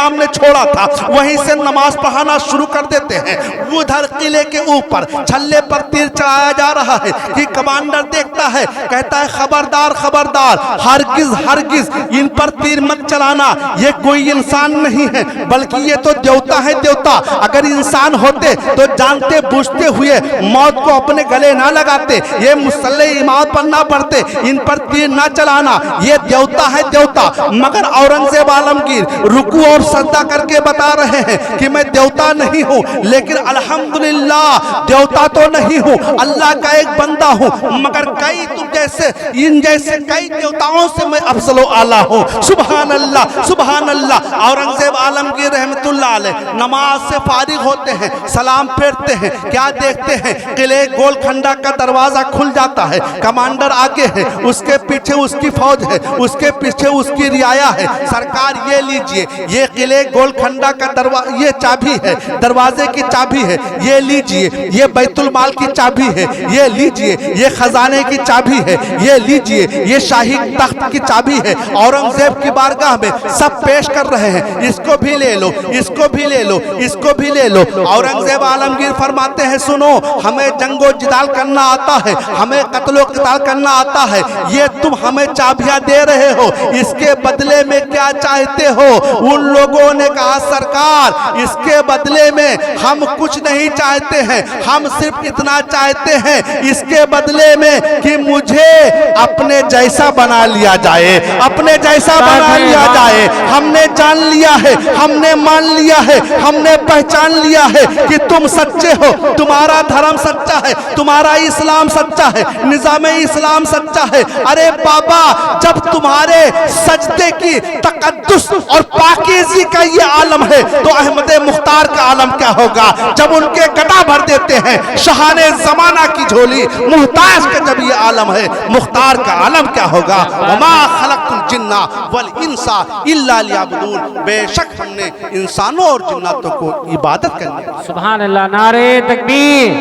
इमाम ने छोड़ा था वहीं से नमाज पढ़ाना शुरू कर देते हैं। उधर किले के ऊपर छल्ले पर तीर चलाया जा रहा है कि कमांडर देखता है, कहता है खबरदार खबरदार, हरगिज हरगिज इन पर तीर मत चलाना, ये कोई इंसान नहीं है बल्कि ये तो देवता है देवता। अगर इंसान होते तो जानते बूझते हुए मौत को अपने गले ना लगाते, ये मुसल्ले इमाम पर ना पड़ते, इन पर तीर ना चलाना, ये देवता है देवता। मगर औरंगजेब आलमगीर रुकू और सजदा करके बता रहे हैं कि मैं देवता नहीं हूँ, लेकिन अल्हम्दुलिल्लाह देवता तो नहीं हूँ, अल्लाह का एक बंदा हूँ, मगर कई तुम जैसे इन जैसे कई देवताओं से मैं अफजलो आला हूँ। सुभान अल्लाह सुभान अल्लाह। औरंगजेब आलमगीर रहमतुल्लाह अलैह नमाज से फारिग होते हैं, सलाम फेरते हैं, क्या देखते हैं किले गोलखंडा का दरवाजा खुल जाता है, कमांडर आगे है, उसके पीछे उसकी फौज है, उसके पीछे उसकी रियाया है। सरकार ये लीजिए, ये किले गोलखंडा का दरवाजा, ये चाबी है, दरवाजे की चाबी है, ये लीजिए, ये बैतुल माल की चाबी है, ये लीजिए, ये खजाने की चाबी है, ये लीजिए, ये शाही तख्त की चाबी है। औरंगजेब की बारगाह में सब पेश कर रहे हैं, इसको भी ले लो, इसको भी ले लो, इसको भी ले लो। औरंगजेब आलमगीर फरमाते हैं सुनो, हमें जंगो जिदाल करना आता है, हमें कत्लो क़िताल करना आता है, ये तुम हमें चाबियां दे रहे हो, इसके बदले में क्या चाहते हो? उन लोगों ने कहा सरकार इसके बदले में हम कुछ नहीं चाहते हैं, हम सिर्फ इतना चाहते हैं इसके बदले में कि मुझे अपने जैसा बना लिया जाए, अपने जैसा बना लिया जाए। हमने जान लिया है, हमने मान लिया है, हमने पहचान लिया है कि तुम सच्चे हो, तुम्हारा धर्म सच्चा है, तुम्हारा इस्लाम सच्चा है, निजाम इस्लाम सच्चा है। अरे बाबा जब तुम्हारे सजदे की तकद्दुस और पाकीज़ी का ये आलम है तो अहमद मुख्तार का आलम क्या होगा? जब उनके गटा भर देते हैं शहाने जमाना की झोली, मुहताज का जब ये आलम है, मुख्तार का आलम क्या होगा? वमा खलक़तुल जिन्ना वल इंसा इल्ला लियअबुदून। बेशक हमने इंसानों और जिन्नातों को इबादत करनी। सुभान अल्लाह। नारे तकबीर,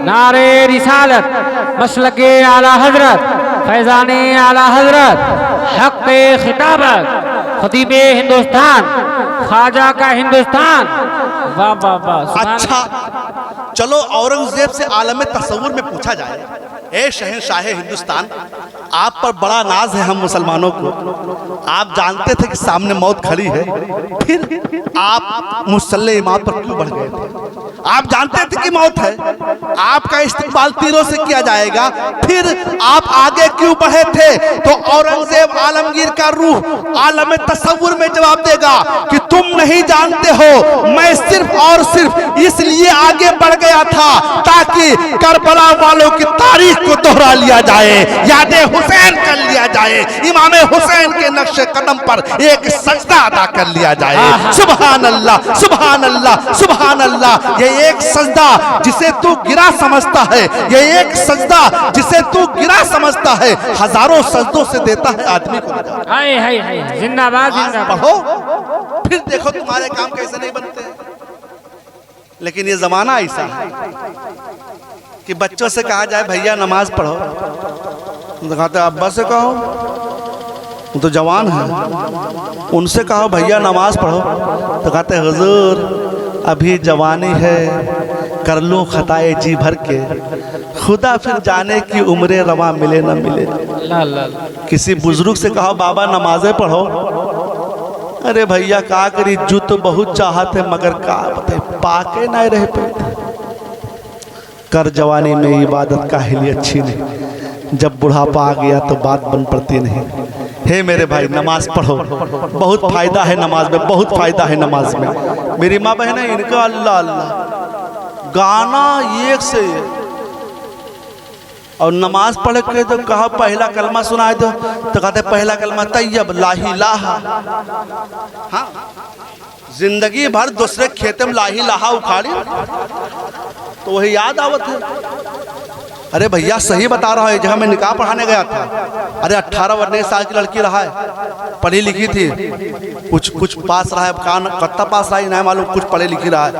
नारे रिसालत, मसलके आला हजरत, फैजाने आला हजरत, हक़ खिताबत, खतीबे हिंदुस्तान, ख्वाजा का हिंदुस्तान। वाह वाह वाह। अच्छा चलो औरंगजेब से आलम तसव्वुर में पूछा जाए, ए शहंशाह हिंदुस्तान, आप पर बड़ा नाज है हम मुसलमानों को, आप जानते थे कि सामने मौत खड़ी है, फिर आप मुसल्ले इमाम पर क्यों बढ़ गए थे? आप जानते थे कि मौत है, आपका इस्तेमाल तीरों से किया जाएगा, फिर आप आगे क्यों बढ़े थे? तो औरंगजेब आलमगीर का रूह आलम तसव्वुर में जवाब देगा कि तुम नहीं जानते हो, मैं सिर्फ और सिर्फ इसलिए आगे बढ़ गया था ताकि करबला वालों की तारीख को दोहरा लिया जाए, याद हुसैन कर लिया जाए, इमाम हुसैन के नक्शे कदम पर एक सजदा अदा कर लिया जाए। सुभान अल्लाह सुभान अल्लाह सुभान अल्लाह। ये एक सजदा जिसे तू गिरा समझता है, ये एक सजदा जिसे तू गिरा समझता है, हजारों सजदों से देता है आदमी को। हाय हाय हाय, जिंदाबाद जिंदाबाद। पढ़ो फिर देखो तुम्हारे काम कैसे नहीं बनते। लेकिन ये जमाना ऐसा है कि बच्चों से कहा जाए भैया नमाज पढ़ो, तो कहते अब्बा से कहो, वो तो जवान है, उनसे कहो भैया नमाज पढ़ो, तो कहते हुजूर अभी जवानी है, कर लूँ खताए जी भर के, खुदा फिर जाने की उम्र रवा मिले न मिले। किसी बुजुर्ग से कहो बाबा नमाजें पढ़ो, अरे भैया का करी, जू तो बहुत चाहते मगर का बता पाके नहीं रह पाते। कर जवानी में इबादत का हिली अच्छी नहीं, जब बुढ़ापा आ गया तो बात बन पड़ती नहीं। हे मेरे भाई नमाज पढ़ो, बहुत फायदा है नमाज में, बहुत फायदा है नमाज में। मेरी माँ बहन है इनका अल्लाह अल्लाह गाना एक से एक, और नमाज पढ़ के तो कहा पहला कलमा सुनाए दो, तो कहते पहला कलमा तैयब ला इलाहा। हाँ जिंदगी भर दूसरे खेते में ला इलाहा उखाड़ी तो वही याद आवत है। अरे भैया सही बता रहा है, जहाँ मैं निकाह पढ़ाने गया था, अरे 18-19 साल की लड़की रहा है, पढ़ी लिखी थी, कुछ पास रहा है, कान कत्ता पास रहा है नहीं मालूम, कुछ पढ़े लिखी रहा है।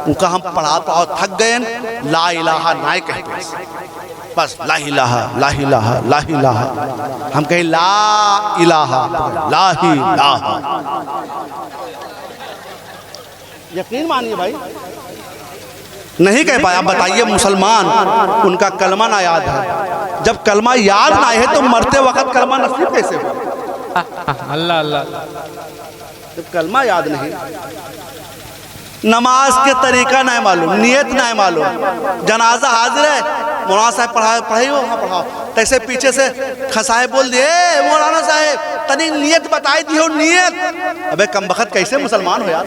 उनका हम पढ़ा तो थक गए, ला इलाहा नहीं कहते, बस ला इलाहा ला इलाहा ला इलाहा। हम कहें ला इलाहा ला इलाहा। यकीन मानिए भाई, नहीं कह पाया। आप बताइए मुसलमान, उनका कलमा ना याद है। जब कलमा याद ना है तो मरते वक्त कलमा नसीब कैसे हो? अल्लाह अल्लाह। जब कलमा याद नहीं, नमाज के तरीका नहीं मालूम, नियत नहीं मालूम, जनाजा हाजिर है, मौलाना साहब पढ़ाई हो, हाँ पढ़ाओ, तैसे पीछे से खसाए बोल दिए मौलाना साहब तनी नियत बताई दी हो, नियत। अबे कमबख्त कैसे मुसलमान हो यार?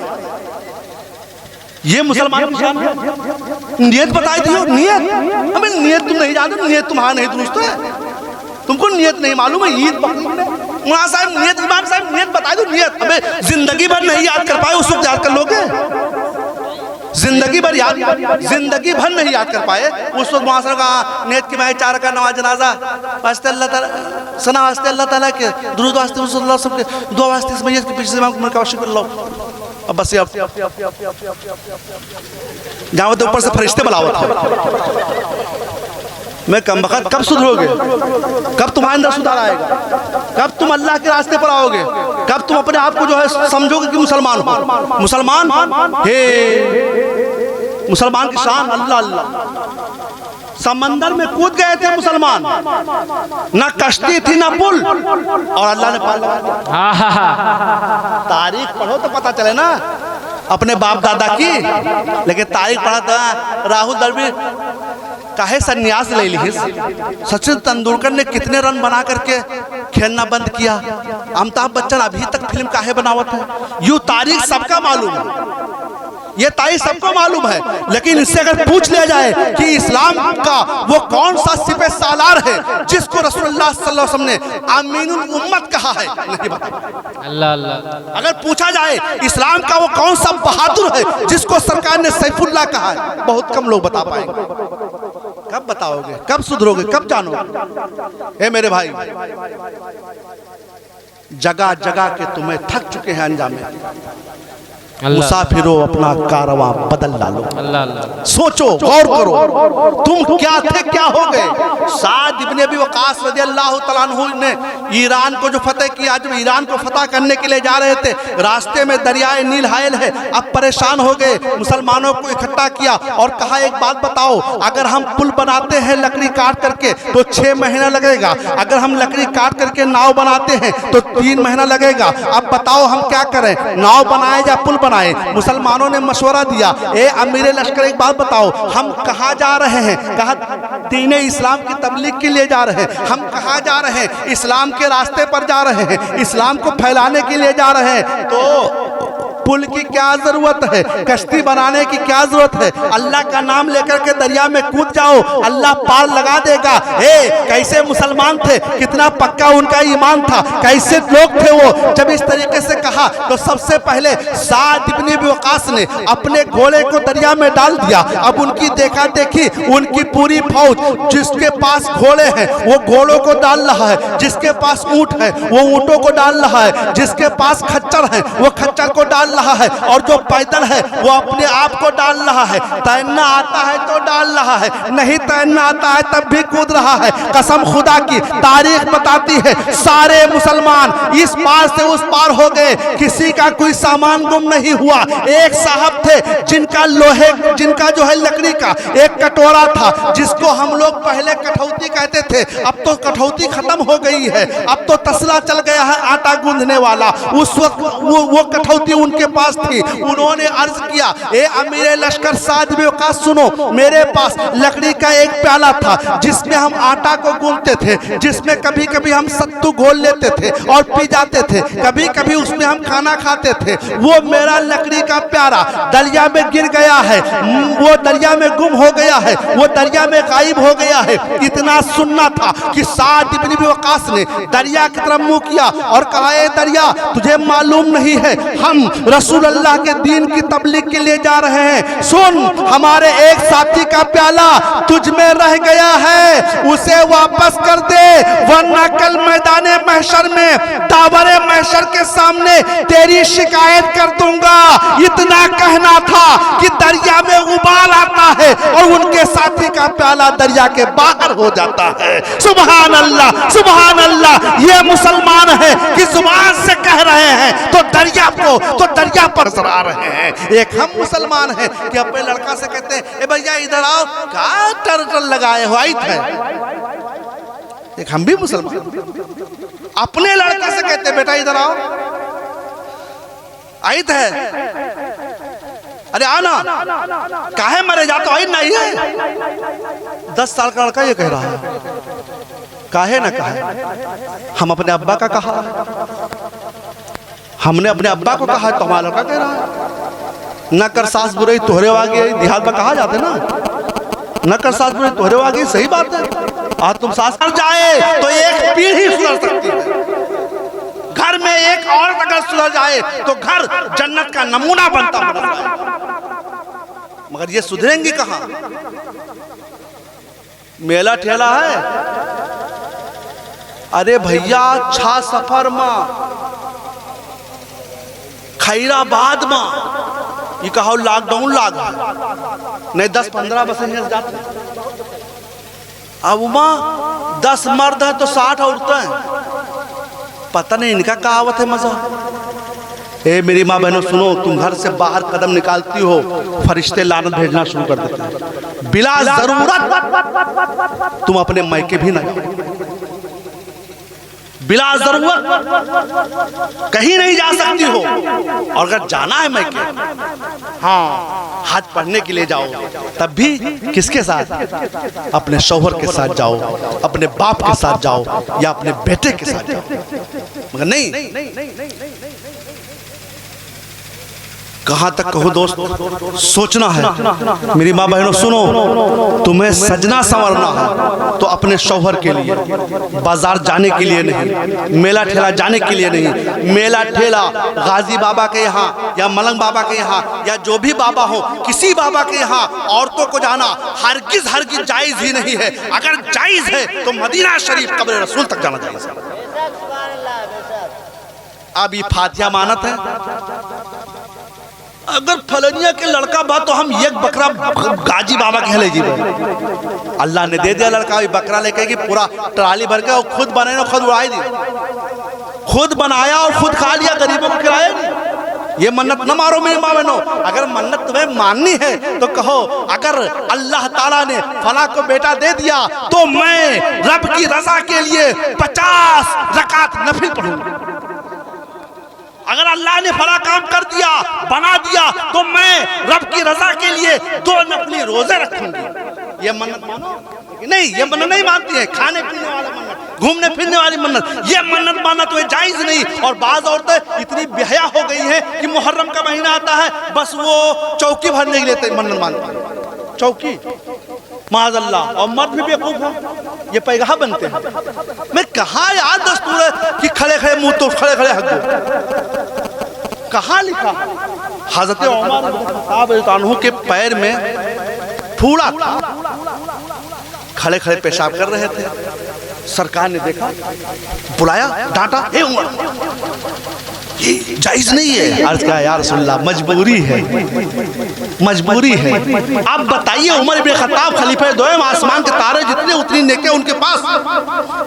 ये मुसलमान नियत बताई दी हो, नियत। अबे नियत तुम नहीं जानते, नियत तुम्हारा नहीं दुरुस्त है, तुमको नियत नहीं मालूम है। ईद मौलाना साहब नियत, इमाम साहब नियत बता दो, नियत। अबे जिंदगी भर नहीं याद कर पाए, उस वक्त याद कर लोगे? जिंदगी भर नहीं याद कर पाए, उस वक्त मौलाना साहब का नियत की मैं 4 रकात नमाज जनाजा वास्ते अल्लाह ताला, सना वास्ते अल्लाह ताला के, दुरूद वास्ते रसूलुल्लाह सबके, दुआ वास्ते इस मैयत के पीछे इमाम को का शुक्र लो। अब बस अब जहाँ ऊपर से फरिश्ते बुलावत है। मैं कमबख्त कब सुधरोगे? कब तुम्हारे अंदर सुधार आएगा? कब तुम अल्लाह के रास्ते पर आओगे? कब तुम अपने आप को जो है समझोगे कि मुसलमान हो? मुसलमान हे, मुसलमान की शान अल्लाह अल्लाह। समंदर में कूद गए थे मुसलमान, ना कश्ती थी ना पुल, और अल्लाह ने पार लगा दिया। तारीख पढ़ो तो पता चले ना अपने बाप दादा की। लेकिन तारीख पढ़ा था राहुल द्रविड़ काहे संन्यास ले ली। सचिन तेंदुलकर ने कितने रन बना करके खेलना बंद किया। अमिताभ बच्चन अभी तक फिल्म काहे बनावत है। यूं तारीख सबका मालूम है, ये तारीख सबको मालूम है। लेकिन इससे अगर पूछ लिया जाए कि इस्लाम का वो कौन सा सिपह सालार है जिसको रसूलुल्लाह सल्लल्लाहु अलैहि वसल्लम ने आमीनुल उम्मत कहा है, नहीं पता। अल्लाह अल्लाह। अगर पूछा जाए इस्लाम का वो कौन सा बहादुर है जिसको सरकार ने सैफुल्लाह कहा है, बहुत कम लोग बता पाएंगे। कब बताओगे? कब सुधरोगे? कब जानोगे? मेरे भाई, जगह जगह के तुम्हें थक चुके हैं अंजामे। मुसाफिरों अपना कारवां बदल डालो। सोचो, गौर करो, तुम क्या थे क्या हो गए। साद इब्न अबी वक़ास रज़ियल्लाहु तआला अन्हु ने ईरान को जो फतेह किया, जब ईरान को फतह करने के लिए जा रहे थे, रास्ते में दरियाए नील हायल है। अब परेशान हो गए, मुसलमानों को इकट्ठा किया और कहा एक बात बताओ, अगर हम पुल बनाते हैं लकड़ी काट करके तो 6 महीना लगेगा, अगर हम लकड़ी काट करके नाव बनाते हैं तो 3 महीना लगेगा। अब बताओ हम क्या करें, नाव बनाए या पुल बनाए? मुसलमानों ने मशवरा दिया, ए अमीर लश्कर एक बात बताओ, हम कहाँ जा रहे हैं? कहा दीन इस्लाम की तबलीग के लिए जा रहे हैं। हम कहाँ जा रहे हैं? इस्लाम के रास्ते पर जा रहे हैं, इस्लाम को फैलाने के लिए जा रहे हैं। तो पुल की क्या जरूरत है, कश्ती बनाने की क्या जरूरत है? अल्लाह का नाम लेकर के दरिया में कूद जाओ, अल्लाह पार लगा देगा। कैसे मुसलमान थे, कितना पक्का उनका ईमान था, कैसे लोग थे वो। जब इस तरीके से कहा तो सबसे पहले साद इब्न अबी वक़ास ने अपने घोड़े को दरिया में डाल दिया। अब उनकी देखा देखी उनकी पूरी फौज, जिसके पास घोड़े हैं वो घोड़ों को डाल रहा है, जिसके पास ऊंट है वो ऊंटों को डाल रहा है, जिसके पास खच्चर है वो खच्चर को डाल रहा है, और जो पैदल है वो अपने आप को डाल रहा है। तैरना आता है तो डाल रहा है, नहीं तैरना आता है तब भी कूद रहा है। कसम खुदा की, तारीख बताती है सारे मुसलमान इस पार से उस पार हो गए, किसी का कोई सामान गुम नहीं हुआ। एक साहब थे जिनका जो है लकड़ी का एक कटोरा था, जिसको हम लोग पहले कठौती कहते थे, अब तो कठौती खत्म हो गई है, अब तो तसला चल गया है आटा गूंदने वाला। उस वक्त वो कठौती उनके पास थी। उन्होंने अर्ज किया, ए अमीर लश्कर साद इब्न वक़ास सुनो, मेरे पास लकड़ी का एक प्याला था जिसमें हम आटा को गूंदते थे, जिसमें कभी कभी हम सत्तू घोल लेते थे और पी जाते थे, कभी कभी उसमें हम खाना खाते थे। वो मेरा लकड़ी का प्याला दरिया में गिर गया है, वो दरिया में गुम हो गया है, वो दरिया में गायब हो गया है। इतना सुनना था कि साद इब्न अबी वक़ास ने दरिया की तरफ मुंह किया और कहा, ए दरिया, तुझे मालूम नहीं है हम रसूलुल्लाह के दीन की तबलीग के लिए जा रहे हैं। सुन, हमारे एक साथी का प्याला तुझ में रह गया है, उसे वापस कर दे, वरना कल मैदाने महशर में, तावरे महशर के सामने तेरी शिकायत कर दूंगा। इतना कहना था कि दरिया में उबाल आता है और उनके साथी का प्याला दरिया के बाहर हो जाता है। सुभान अल्लाह, सुभान अल्लाह। ये मुसलमान है कि जुबान से कह रहे हैं तो दरिया पर असर आ रहे हैं। एक हम मुसलमान हैं कि अपने लड़का से कहते हैं ए भैया इधर आओ, क्या टर्टल लगाए हो आई थे। एक हम भी मुसलमान अपने लड़का से कहते हैं बेटा इधर आओ, आई थे, अरे आना, काहे मरे जाते हो, आई नहीं है। 10 साल का लड़का ये कह रहा है, काहे ना कहा। हम अपने अब्बा का कहा, हमने अपने अब्बा को कहा तो हमारा लड़का कह रहा है न कर सास बुराई तोहरे वागे। देहात में कहा जाते ना, न कर सास बुराई तोहरे वागे। सही बात है। आज तुम सास कर जाए तो एक पीढ़ी सुधर सकती है। घर में एक औरत अगर सुधर जाए तो घर जन्नत का नमूना बनता है। मगर ये सुधरेंगी कहां। मेला ठेला है, अरे भैया अच्छा सफर में खैराबाद में ये कहो लॉकडाउन लाग नहीं, 10-15 बसें जाते। अब वहां 10 मर्द है तो 60 औरतें हैं। पता नहीं इनका कहावत है मजा। ए मेरी माँ बहनों सुनो, तुम घर से बाहर कदम निकालती हो फरिश्ते लानत भेजना शुरू कर देते हैं। बिला जरूरत तुम अपने मायके भी ना जाओ, बिला जरूरत कहीं नहीं जा सकती हो। और अगर जाना है मायके, हाँ हज पढ़ने के लिए जाओ, तब भी किसके साथ? अपने शौहर के साथ जाओ, अपने बाप के साथ जाओ या अपने बेटे के साथ जाओ। मगर नहीं, कहां तक कहो दोस्त, सोचना है। मेरी माँ बहनों सुनो, तुम्हें सजना संवरना है तो अपने शौहर के लिए, बाजार जाने के लिए नहीं, मेला ठेला जाने के लिए नहीं। मेला ठेला गाजी बाबा के यहाँ या मलंग बाबा के यहाँ या जो भी बाबा हो, किसी बाबा के यहाँ औरतों को जाना हरगिज हरगिज जायज ही नहीं है। अगर जायज है तो मदीना शरीफ कब्र रसूल तक जाना जायज है। अब ये फातिहा मानत है। अगर फलनिया के लड़का बा तो हम एक बकरा गाजी बाबा के ले जीवे। अल्लाह ने दे दिया लड़का, बकरा लेके कि पूरा ट्राली भर के और खुद बनाए ना खुद उड़ाई दी, खुद बनाया और खुद खा लिया, गरीबों को खिलाया नहीं। ये मन्नत न मारो मेरी माँ बहनों। अगर मन्नत तुम्हें माननी है तो कहो अगर अल्लाह ताला ने फला को बेटा दे दिया तो मैं रब की रजा के लिए 50 रकात नफिल पढ़ूंगा। अगर अल्लाह ने फला काम कर दिया, बना दिया, तो मैं रब की रजा के लिए 2 नफली रोजे रखूंगी। ये मन्नत मानो नहीं, ये मन्नत नहीं मानती है। खाने पीने वाला मन्नत, घूमने फिरने वाली मन्नत, ये मन्नत मानना तो जायज नहीं। और बाज औरतें इतनी बेहया हो गई हैं कि मुहर्रम का महीना आता है बस वो चौकी भर नहीं लेते, मन्नत मानते चौकी माज़अल्लाह। और मर्द भी बेवकूफ है, ये पैगाह बनते हैं। मैं कहा यार दस्तूर है कि खड़े खड़े मुंह तो खड़े खड़े हक दो, कहाँ लिखा? हजरत उमर साहब के पैर में फूला था, खड़े खड़े पेशाब कर रहे थे। सरकार ने देखा, बुलाया, डांटा, हे उमर ये जायज नहीं है। अर्ज कहा या रसूलल्लाह मजबूरी है, मजबूरी है। आप बताइए उमर इब्न खत्ताब खलीफा दोयम, आसमान के तारे जितने उतनी नेके उनके पास,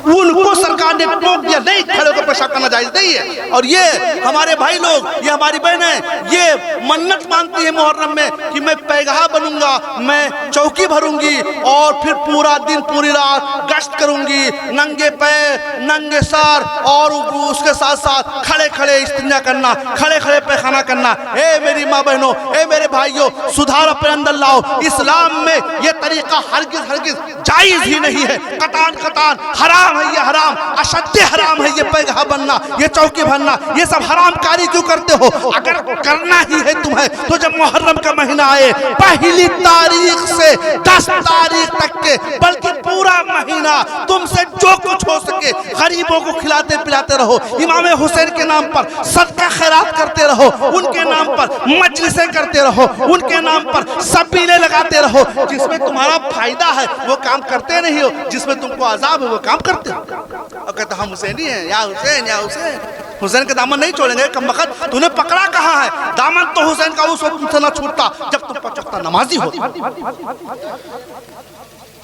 उनको सरकार ने टोक दिया नहीं, खड़े होकर पेशाब करना जायज नहीं है। और ये हमारे भाई लोग, ये हमारी बहनें, ये मन्नत मानती है मुहर्रम में कि मैं पैगाह बनूंगा, मैं चौकी भरूंगी और फिर पूरा दिन पूरी रात गश्त करूंगी, नंगे पैर नंगे सर, और उसके साथ साथ खड़े खड़े इस्तिंजा करना, खड़े खड़े पैखाना करना। ए मेरी माँ बहनों, ए मेरे भाइयों, सुधार अपने अंदर लाओ। इस्लाम में ये तरीका हरगिज हरगिज जायज ही नहीं है। कतान कतान हराम है, ये हराम अशद्द हराम है। ये पैगाह बनना, ये चौकी भरना, ये सब हराम कारी क्यों करते हो? अगर करना ही है तुम्हें तो जब मुहर्रम का महीना आए, पहली तारीख से 10 तारीख तक के, बल्कि पूरा महीना तुमसे जो कुछ हो सके गरीबों को खिलाते पिलाते रहो। इमाम हुसैन के नाम पर सदका खैरात करते रहो, उनके नाम पर मजलिसें करते रहो, उनके नाम पर सबीले लगाते रहो। जिसमें तुम्हारा फायदा है वो काम करते नहीं हो, जिसमें तुमको अजाब है वो काम करते हो। और कहते हम हुसैनी हैं, या हुसैन या हुसैन। हुसैन का दामन नहीं छोड़ेंगे। कम वक्त तूने पकड़ा कहाँ है दामन? तो हुसैन का उस वक्त तुमसे ना छूटता जब तुम 5 वक्त नमाजी हो।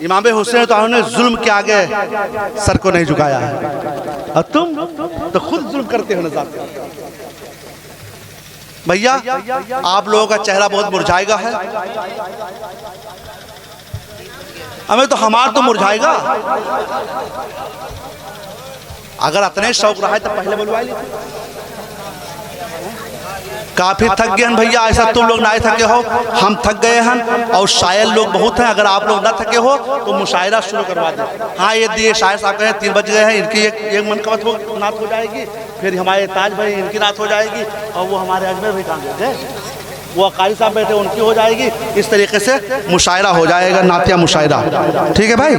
इमाम हुसैन तो उन्होंने जुल्म के आगे सर को नहीं झुकाया है, और तुम तो खुद जुल्म करते हो नजर। भैया आप लोगों का चेहरा बहुत मुरझाएगा है, हमें तो हमारा तो मुरझाएगा। अगर इतने शौक रहा है तो पहले बुलवा लीजिए। काफी थक गए हैं भैया, ऐसा तुम लोग ना थके हो, हम थक गए हैं और शायर लोग बहुत हैं। अगर आप लोग ना थके हो तो मुशायरा शुरू करवा दें। हाँ ये दिए शायर साहब कहे 3 बज गए हैं, इनकी एक मनकबत नात हो जाएगी, फिर हमारे ताज भाई इनकी नात हो जाएगी, और वो हमारे अजमेर भाई काम करते हैं, वो अकारी साहब बैठे उनकी हो जाएगी। इस तरीके से मुशायरा हो जाएगा, नातिया मुशायरा। ठीक है भाई,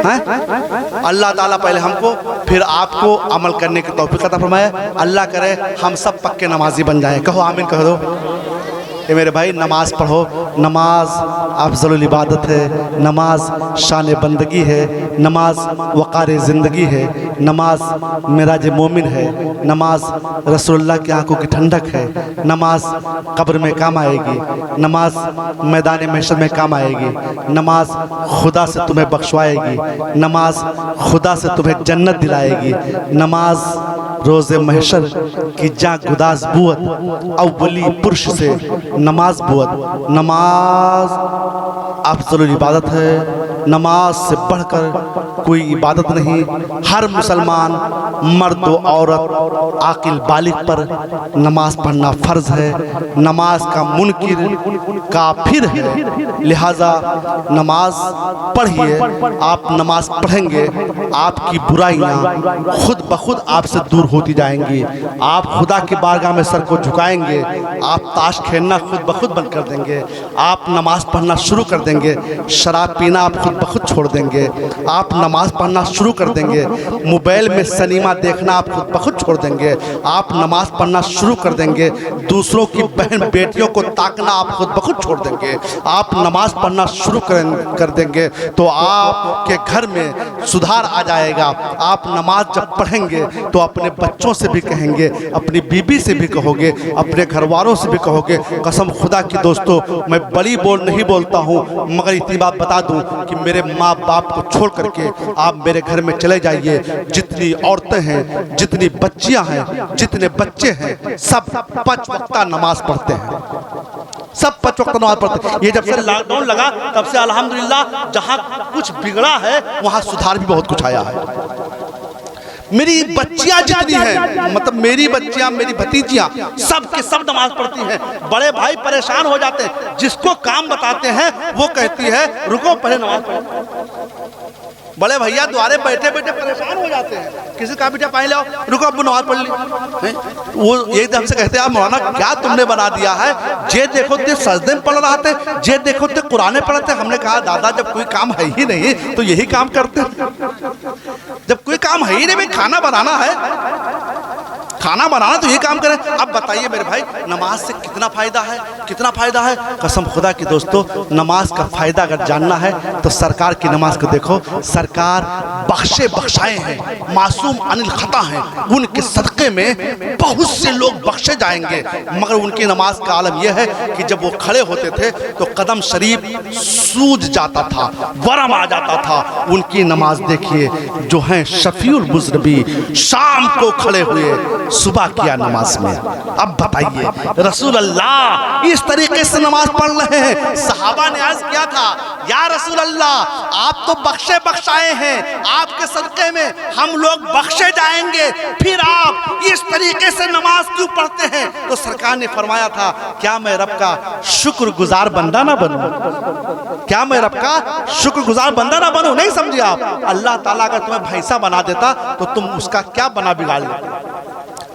हैं? अल्लाह ताला पहले हमको फिर आपको अमल करने की तौफीक अता फरमाए। अल्लाह करे हम सब पक्के नमाजी बन जाएं। कहो आमीन कह दो। ये मेरे भाई नमाज पढ़ो, नमाज अफजलुल इबादत है, नमाज शान बंदगी है, नमाज वक़ार ज़िंदगी है, नमाज मिराज मोमिन है, नमाज रसूलुल्लाह की आंखों की ठंडक है, नमाज कब्र में काम आएगी, नमाज मैदान महशर में काम आएगी, नमाज खुदा से तुम्हें बख्शवाएगी, नमाज खुदा से तुम्हें जन्नत दिलाएगी, नमाज रोज़े महशर की जा गुदास बुअत अव्वली पुरुष से नमाज बुअत। नमाज अफजलुल इबादत है, नमाज से बढ़कर कोई इबादत नहीं। हर मुसलमान मर्द व औरत आकिल बालिग पर नमाज पढ़ना फ़र्ज़ है। नमाज का मुनकिर काफिर है, लिहाजा नमाज पढ़िए। आप नमाज पढ़ेंगे आपकी बुराइयां खुद ब खुद आपसे दूर होती जाएंगी। आप खुदा की बारगाह में सर को झुकाएंगे, आप ताश खेलना खुद ब खुद बंद कर देंगे, आप नमाज पढ़ना शुरू कर देंगे, शराब पीना आप खुद ब खुद छोड़ देंगे, आप नमाज पढ़ना शुरू कर देंगे, मोबाइल में सिनेमा देखना आप खुद ब खुद छोड़ देंगे, आप नमाज पढ़ना शुरू कर देंगे, दूसरों की बहन बेटियों को ताकना आप खुद ब खुद छोड़ देंगे, आप नमाज पढ़ना शुरू कर देंगे तो आपके घर में सुधार आ जाएगा। आप नमाज जब पढ़ेंगे तो अपने बच्चों से भी कहेंगे, अपनी बीबी से भी कहोगे, अपने घर वालों से भी कहोगे। कसम खुदा की दोस्तों, मैं बड़ी बोल नहीं बोलता हूँ, मगर इतनी बात बता दूँ कि मेरे माँ बाप को छोड़ करके आप मेरे घर में चले जाइए, जितनी औरतें हैं, जितनी बच्चियाँ हैं, जितने बच्चे हैं, सब 5 वक्त नमाज पढ़ते हैं, सब 5 वक्त नमाज पढ़ते हैं। ये जब से लॉकडाउन लगा तब से अल्हम्दुलिल्लाह जहाँ कुछ बिगड़ा है वहाँ सुधार भी बहुत कुछ आया है। मेरी बच्चियां जितनी हैं, मतलब मेरी बच्चियां, मेरी भतीजियां, सब के सब नमाज पढ़ती हैं। बड़े भाई परेशान हो जाते हैं, जिसको काम बताते हैं वो कहती है रुको पहले नमाज पढ़ो। बड़े भैया द्वारे बैठे बैठे परेशान हो जाते हैं, किसी का बेटा पानी लाओ, रुको अब नमाज पढ़ ली। वो एक दम से कहते हैं मौलाना क्या तुमने बना दिया है, जे देखो ते सजदे में पढ़ रहा थे, जे देखो ते कुरान पढ़ रहे थे। हमने कहा दादा जब कोई काम है ही नहीं तो यही काम करते, जब कोई काम है ही नहीं, भाई खाना बनाना है, खाना बनाना तो ये काम करें। अब बताइए मेरे भाई नमाज से कितना फ़ायदा है, कितना फ़ायदा है। कसम खुदा की दोस्तों, नमाज का फ़ायदा अगर जानना है तो सरकार की नमाज को देखो। सरकार बख्शे बख्शाए हैं, मासूम अनिल खता हैं, उनके सदक़े में बहुत से लोग बख्शे जाएंगे। मगर उनकी नमाज का आलम यह है कि जब वो खड़े होते थे तो कदम शरीफ सूज जाता था, वरम आ जाता था। उनकी नमाज देखिए, जो हैं शफीउल मुज़नबी, शाम को खड़े हुए, सुबह किया नमाज में। अब बताइए रसूल अल्लाह इस तरीके से नमाज पढ़ रहे हैं। सहाबा ने अर्ज किया था या रसूल अल्लाह आप तो बख्शे बख्शाए हैं, आपके सदक़े में हम लोग बख्शे जाएंगे, फिर आप इस तरीके से नमाज क्यों पढ़ते हैं? तो सरकार ने फरमाया था क्या मैं रब का शुक्रगुजार बंदा ना बनूं? क्या मैं रब का शुक्रगुजार बंदा ना बनूं? नहीं समझे आप? अल्लाह ताला अगर तुम्हें भैंसा बना देता तो तुम उसका क्या बना बिगाड़ लेते?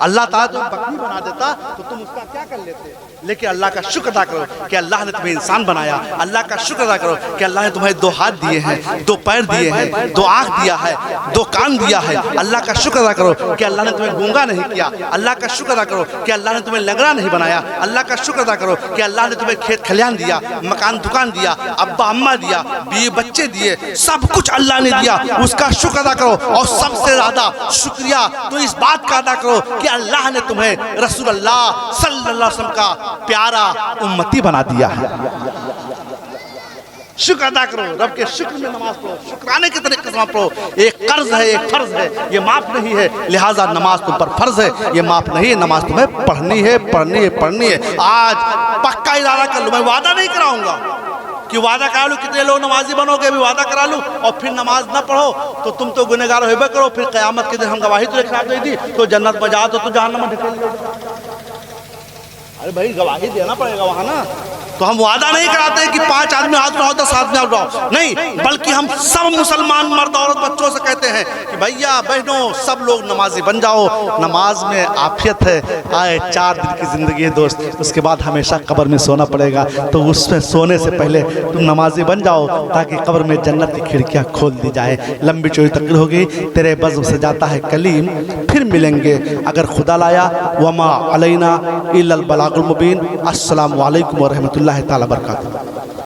अल्लाह ताला तुम्हें बकरी बना देता तो तुम उसका क्या कर लेते? लेकिन अल्लाह का शुक्र अदा करो कि अल्लाह ने तुम्हें इंसान बनाया। अल्लाह का शुक्र अदा करो कि अल्लाह ने तुम्हें 2 हाथ दिए हैं, 2 पैर दिए हैं, 2 आँख दिया है, 2 कान दिया है। अल्लाह का शुक्र अदा करो कि अल्लाह ने तुम्हें गूंगा नहीं किया। अल्लाह का शुक्र अदा करो कि अल्लाह ने तुम्हें लंगड़ा नहीं बनाया। अल्लाह का शुक्र अदा करो कि अल्लाह ने तुम्हें खेत खलियान दिया, मकान दुकान दिया, अब्बा अम्मा दिया, बीवी बच्चे दिए, सब कुछ अल्लाह ने दिया। उसका शुक्र अदा करो और सबसे ज्यादा शुक्रिया तो इस बात का अदा करो कि अल्लाह ने तुम्हें रसूलुल्लाह सल्लल्लाहु अलैहि वसल्लम का प्यारा उम्मती बना दिया है। शुक्र अदा करो, रब के शुक्र में नमाज पढ़ो, शुक्राने के तरीके से नमाज पढ़ो। एक कर्ज है, एक फर्ज है, ये माफ नहीं है, लिहाजा नमाज तुम पर फर्ज है, ये माफ नहीं है, नमाज तुम्हें पढ़नी है, पढ़नी है, पढ़नी है। आज पक्का इरादा कर लो, मैं वादा नहीं कराऊंगा कि वादा करा लूँ कितने लोग नमाजी बनोगे, अभी वादा करा लूँ और फिर नमाज ना पढ़ो तो तुम तो गुनहगार होबे करो। फिर क़यामत के दिन हम गवाही तुझे खिला दी तो जन्नत में जाओ तो जहन्नम में ढकेल दिया। अरे भाई गवाही देना पड़ेगा वहाँ ना। तो हम वादा नहीं कराते कि 5 आदमी हाथ उठाओ 10 आदमी हाथ उठाओ, नहीं, बल्कि हम सब मुसलमान मर्द औरत बच्चों से कहते हैं कि भैया बहनों सब लोग नमाजी बन जाओ। नमाज में आफियत है। आए 4 दिन की ज़िंदगी है दोस्त, उसके बाद हमेशा कब्र में सोना पड़ेगा। तो उसमें सोने से पहले तुम नमाजी बन जाओ ताकि कब्र में जन्नत की खिड़कियाँ खोल दी जाए। लंबी चौड़ी तकरीर होगी, तेरे बज़्म से जाता है कलीम, फिर मिलेंगे अगर खुदा लाया। वमा अलैना इल्लल बलागुल मुबीन। अस्सलामु अलैकुम व रहमतुल्लाहि तआला बरकातहू।